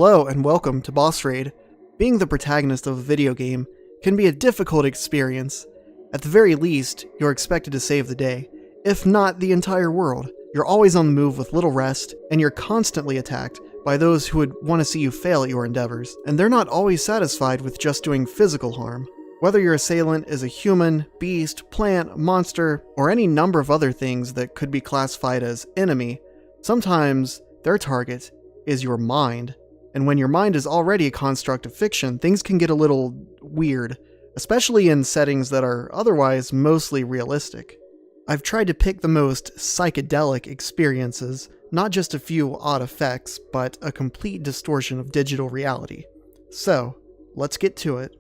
Hello and welcome to Boss Raid. Being the protagonist of a video game can be a difficult experience. At the very least, you're expected to save the day, if not the entire world. You're always on the move with little rest, and you're constantly attacked by those who would want to see you fail at your endeavors. And they're not always satisfied with just doing physical harm. Whether your assailant is a human, beast, plant, monster, or any number of other things that could be classified as enemy, sometimes their target is your mind. And when your mind is already a construct of fiction, things can get a little weird, especially in settings that are otherwise mostly realistic. I've tried to pick the most psychedelic experiences, not just a few odd effects, but a complete distortion of digital reality. So, let's get to it.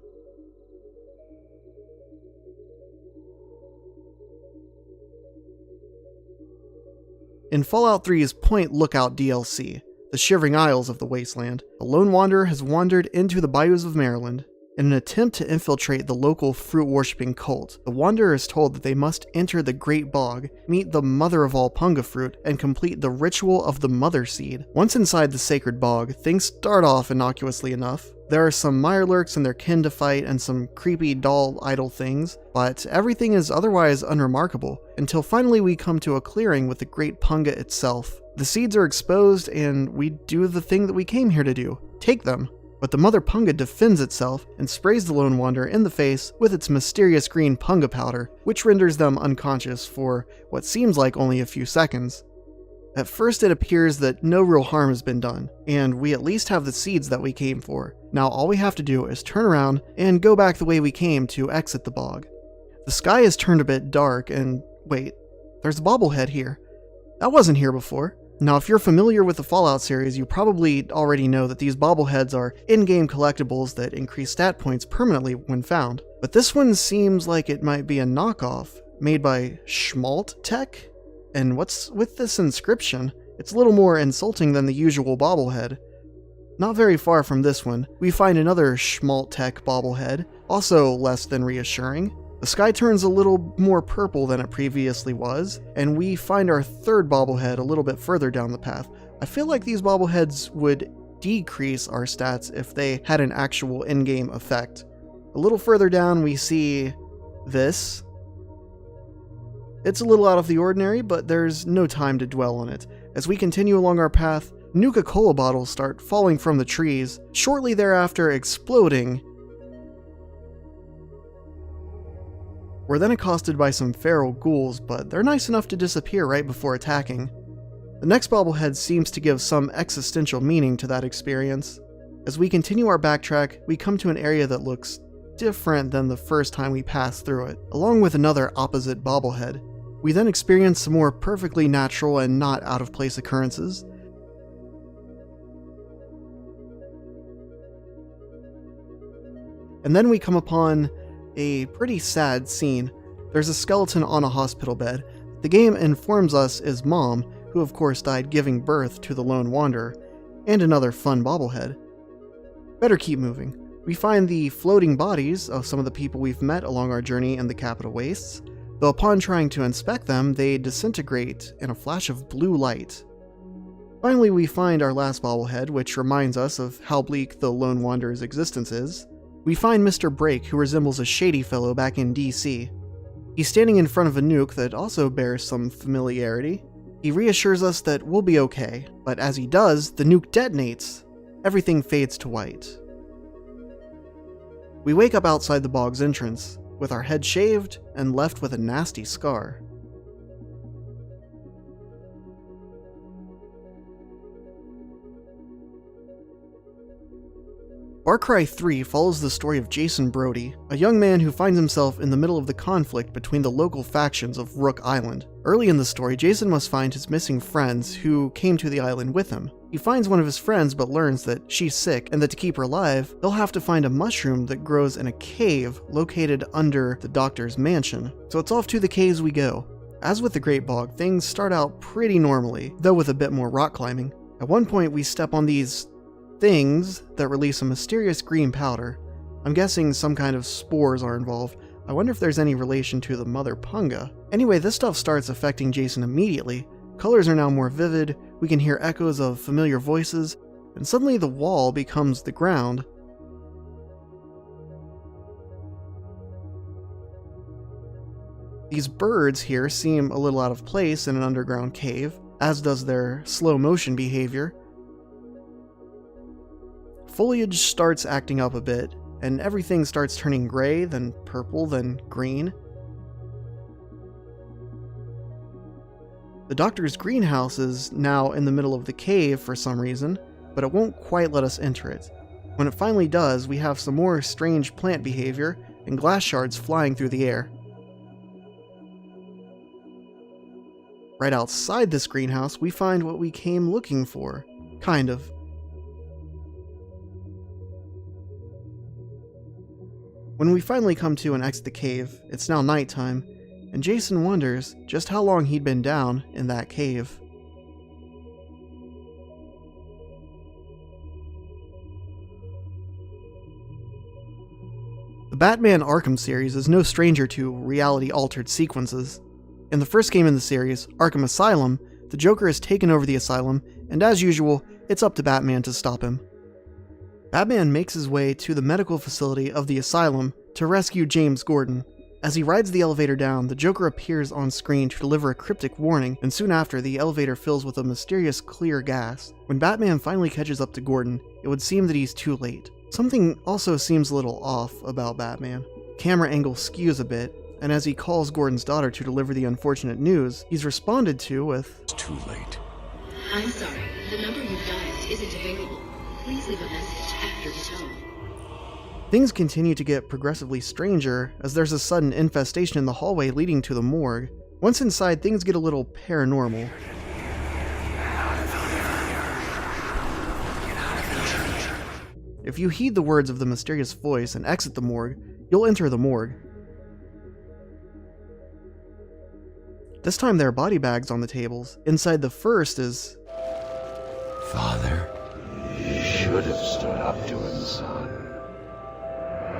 In Fallout 3's Point Lookout DLC, the Shivering Isles of the Wasteland, a lone wanderer has wandered into the bayous of Maryland. In an attempt to infiltrate the local fruit-worshipping cult, the wanderer is told that they must enter the Great Bog, meet the mother of all punga fruit, and complete the ritual of the Mother Seed. Once inside the sacred bog, things start off innocuously enough. There are some mirelurks and their kin to fight and some creepy doll idol things, but everything is otherwise unremarkable, until finally we come to a clearing with the Great Punga itself. The seeds are exposed and we do the thing that we came here to do, take them. But the Mother Punga defends itself and sprays the lone wanderer in the face with its mysterious green punga powder, which renders them unconscious for what seems like only a few seconds. At first it appears that no real harm has been done, and we at least have the seeds that we came for. Now all we have to do is turn around and go back the way we came to exit the bog. The sky has turned a bit dark and wait, there's a bobblehead here. That wasn't here before. Now, if you're familiar with the Fallout series, you probably already know that these bobbleheads are in-game collectibles that increase stat points permanently when found. But this one seems like it might be a knockoff, made by Schmalt Tech? And what's with this inscription? It's a little more insulting than the usual bobblehead. Not very far from this one, we find another Schmalt Tech bobblehead, also less than reassuring. The sky turns a little more purple than it previously was, and we find our third bobblehead a little bit further down the path. I feel like these bobbleheads would decrease our stats if they had an actual in-game effect. A little further down we see this. It's a little out of the ordinary, but there's no time to dwell on it. As we continue along our path, Nuka-Cola bottles start falling from the trees, shortly thereafter exploding. We're then accosted by some feral ghouls, but they're nice enough to disappear right before attacking. The next bobblehead seems to give some existential meaning to that experience. As we continue our backtrack, we come to an area that looks different than the first time we passed through it, along with another opposite bobblehead. We then experience some more perfectly natural and not out of place occurrences. And then we come upon a pretty sad scene. There's a skeleton on a hospital bed. The game informs us is Mom, who of course died giving birth to the lone wanderer, and another fun bobblehead. Better keep moving. We find the floating bodies of some of the people we've met along our journey in the Capital Wastes, though upon trying to inspect them, they disintegrate in a flash of blue light. Finally, we find our last bobblehead, which reminds us of how bleak the lone wanderer's existence is. We find Mr. Brake, who resembles a shady fellow back in DC. He's standing in front of a nuke that also bears some familiarity. He reassures us that we'll be okay, but as he does, the nuke detonates. Everything fades to white. We wake up outside the bog's entrance, with our head shaved and left with a nasty scar. Far Cry 3 follows the story of Jason Brody, a young man who finds himself in the middle of the conflict between the local factions of Rook Island. Early in the story, Jason must find his missing friends who came to the island with him. He finds one of his friends but learns that she's sick and that to keep her alive, they'll have to find a mushroom that grows in a cave located under the doctor's mansion. So it's off to the caves we go. As with the Great Bog, things start out pretty normally, though with a bit more rock climbing. At one point we step on these things that release a mysterious green powder. I'm guessing some kind of spores are involved. I wonder if there's any relation to the Mother Punga. Anyway, this stuff starts affecting Jason immediately. Colors are now more vivid, we can hear echoes of familiar voices, and suddenly the wall becomes the ground. These birds here seem a little out of place in an underground cave, as does their slow motion behavior. Foliage starts acting up a bit, and everything starts turning gray, then purple, then green. The doctor's greenhouse is now in the middle of the cave for some reason, but it won't quite let us enter it. When it finally does, we have some more strange plant behavior and glass shards flying through the air. Right outside this greenhouse, we find what we came looking for. Kind of. When we finally come to and exit the cave, it's now nighttime, and Jason wonders just how long he'd been down in that cave. The Batman Arkham series is no stranger to reality-altered sequences. In the first game in the series, Arkham Asylum, the Joker has taken over the asylum, and as usual, it's up to Batman to stop him. Batman makes his way to the medical facility of the asylum to rescue James Gordon. As he rides the elevator down, the Joker appears on screen to deliver a cryptic warning, and soon after, the elevator fills with a mysterious clear gas. When Batman finally catches up to Gordon, it would seem that he's too late. Something also seems a little off about Batman. Camera angle skews a bit, and as he calls Gordon's daughter to deliver the unfortunate news, he's responded to with, "It's too late." I'm sorry, the number you've dialed isn't available. Please leave a message after the tone. Things continue to get progressively stranger as there's a sudden infestation in the hallway leading to the morgue. Once inside, things get a little paranormal. If you heed the words of the mysterious voice and exit the morgue, you'll enter the morgue. This time there are body bags on the tables. Inside the first is... Father, You should have stood up to him, son.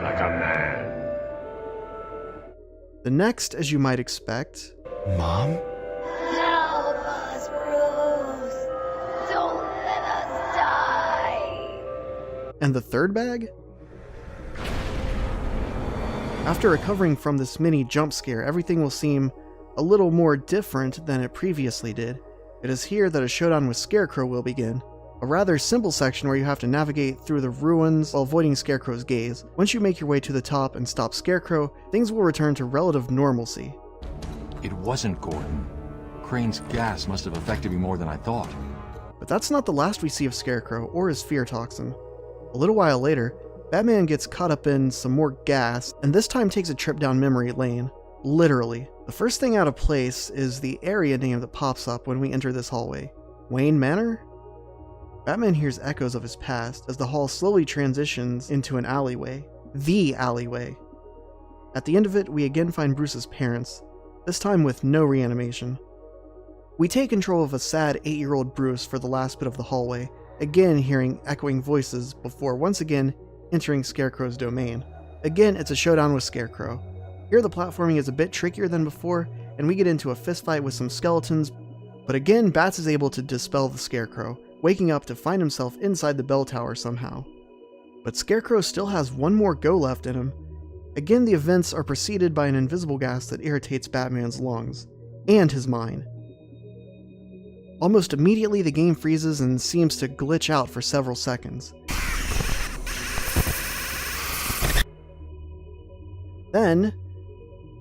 Like a man. The next, as you might expect... Mom? Help us, Bruce! Don't let us die! And the third bag? After recovering from this mini jump scare, everything will seem a little more different than it previously did. It is here that a showdown with Scarecrow will begin. A rather simple section where you have to navigate through the ruins while avoiding Scarecrow's gaze. Once you make your way to the top and stop Scarecrow, things will return to relative normalcy. It wasn't Gordon. Crane's gas must have affected me more than I thought. But that's not the last we see of Scarecrow or his fear toxin. A little while later, Batman gets caught up in some more gas, and this time takes a trip down memory lane. Literally. The first thing out of place is the area name that pops up when we enter this hallway. Wayne Manor? Batman hears echoes of his past as the hall slowly transitions into an alleyway. The alleyway. At the end of it, we again find Bruce's parents, this time with no reanimation. We take control of a sad 8-year-old Bruce for the last bit of the hallway, again hearing echoing voices before once again entering Scarecrow's domain. Again, it's a showdown with Scarecrow. Here the platforming is a bit trickier than before, and we get into a fistfight with some skeletons, but again Bats is able to dispel the Scarecrow, waking up to find himself inside the bell tower somehow. But Scarecrow still has one more go left in him. Again, the events are preceded by an invisible gas that irritates Batman's lungs, and his mind. Almost immediately the game freezes and seems to glitch out for several seconds. Then,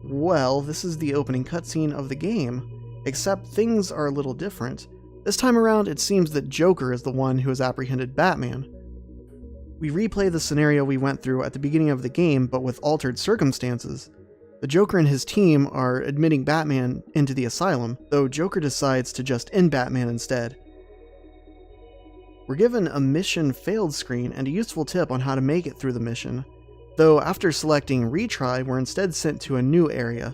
well, this is the opening cutscene of the game, except things are a little different. This time around, it seems that Joker is the one who has apprehended Batman. We replay the scenario we went through at the beginning of the game, but with altered circumstances. The Joker and his team are admitting Batman into the asylum, though Joker decides to just end Batman instead. We're given a mission failed screen and a useful tip on how to make it through the mission, though after selecting retry, we're instead sent to a new area.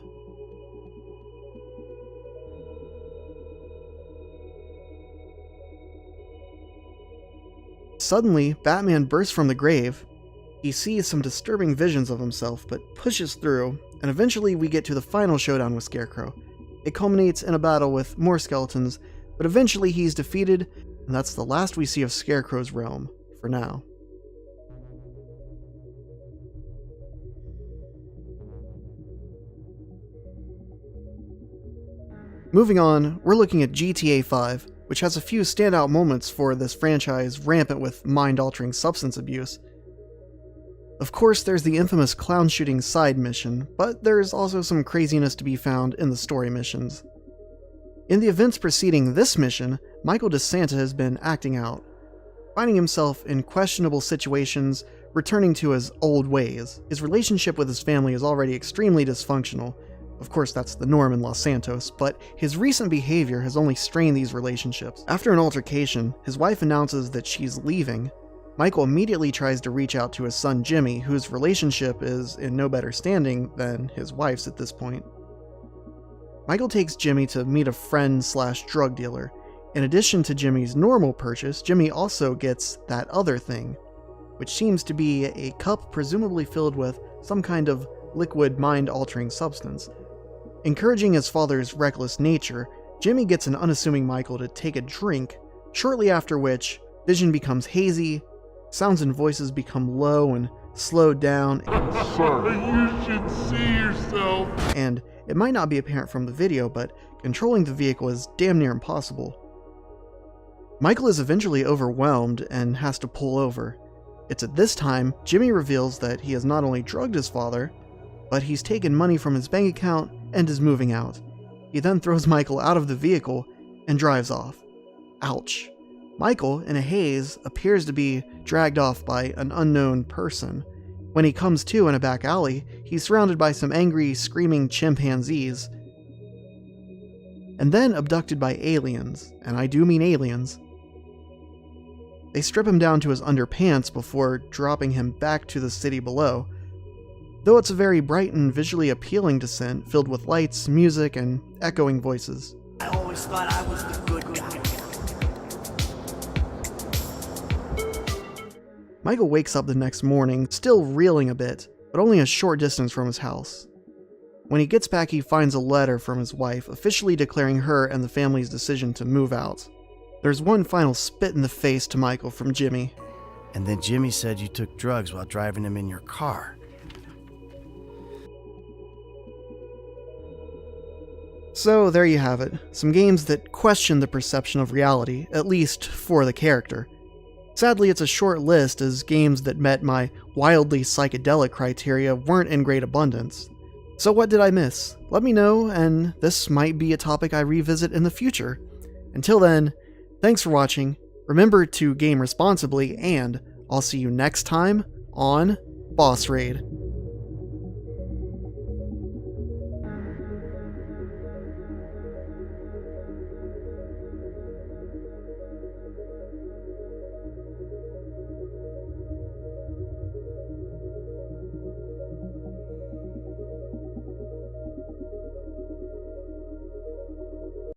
Suddenly, Batman bursts from the grave. He sees some disturbing visions of himself, but pushes through, and eventually we get to the final showdown with Scarecrow. It culminates in a battle with more skeletons, but eventually he's defeated, and that's the last we see of Scarecrow's realm, for now. Moving on, we're looking at GTA 5, which has a few standout moments for this franchise rampant with mind-altering substance abuse. Of course, there's the infamous clown shooting side mission, but there's also some craziness to be found in the story missions. In the events preceding this mission, Michael DeSanta has been acting out, finding himself in questionable situations, returning to his old ways. His relationship with his family is already extremely dysfunctional. Of course, that's the norm in Los Santos, but his recent behavior has only strained these relationships. After an altercation, his wife announces that she's leaving. Michael immediately tries to reach out to his son Jimmy, whose relationship is in no better standing than his wife's at this point. Michael takes Jimmy to meet a friend/drug dealer. In addition to Jimmy's normal purchase, Jimmy also gets that other thing, which seems to be a cup presumably filled with some kind of liquid mind-altering substance. Encouraging his father's reckless nature, Jimmy gets an unassuming Michael to take a drink, shortly after which vision becomes hazy, sounds and voices become low and slowed down, You should see yourself. and it might not be apparent from the video, but controlling the vehicle is damn near impossible. Michael is eventually overwhelmed and has to pull over. It's at this time Jimmy reveals that he has not only drugged his father, but he's taken money from his bank account and is moving out. He then throws Michael out of the vehicle and drives off. Ouch. Michael, in a haze, appears to be dragged off by an unknown person. When he comes to in a back alley, he's surrounded by some angry, screaming chimpanzees, and then abducted by aliens, and I do mean aliens. They strip him down to his underpants before dropping him back to the city below. Though it's a very bright and visually appealing descent filled with lights, music, and echoing voices. I always thought I was the good guy. Michael wakes up the next morning, still reeling a bit, but only a short distance from his house. When he gets back, he finds a letter from his wife, officially declaring her and the family's decision to move out. There's one final spit in the face to Michael from Jimmy. And then Jimmy said you took drugs while driving him in your car. So there you have it, some games that question the perception of reality, at least for the character. Sadly, it's a short list, as games that met my wildly psychedelic criteria weren't in great abundance. So what did I miss? Let me know, and this might be a topic I revisit in the future. Until then, thanks for watching, remember to game responsibly, and I'll see you next time on Boss Raid.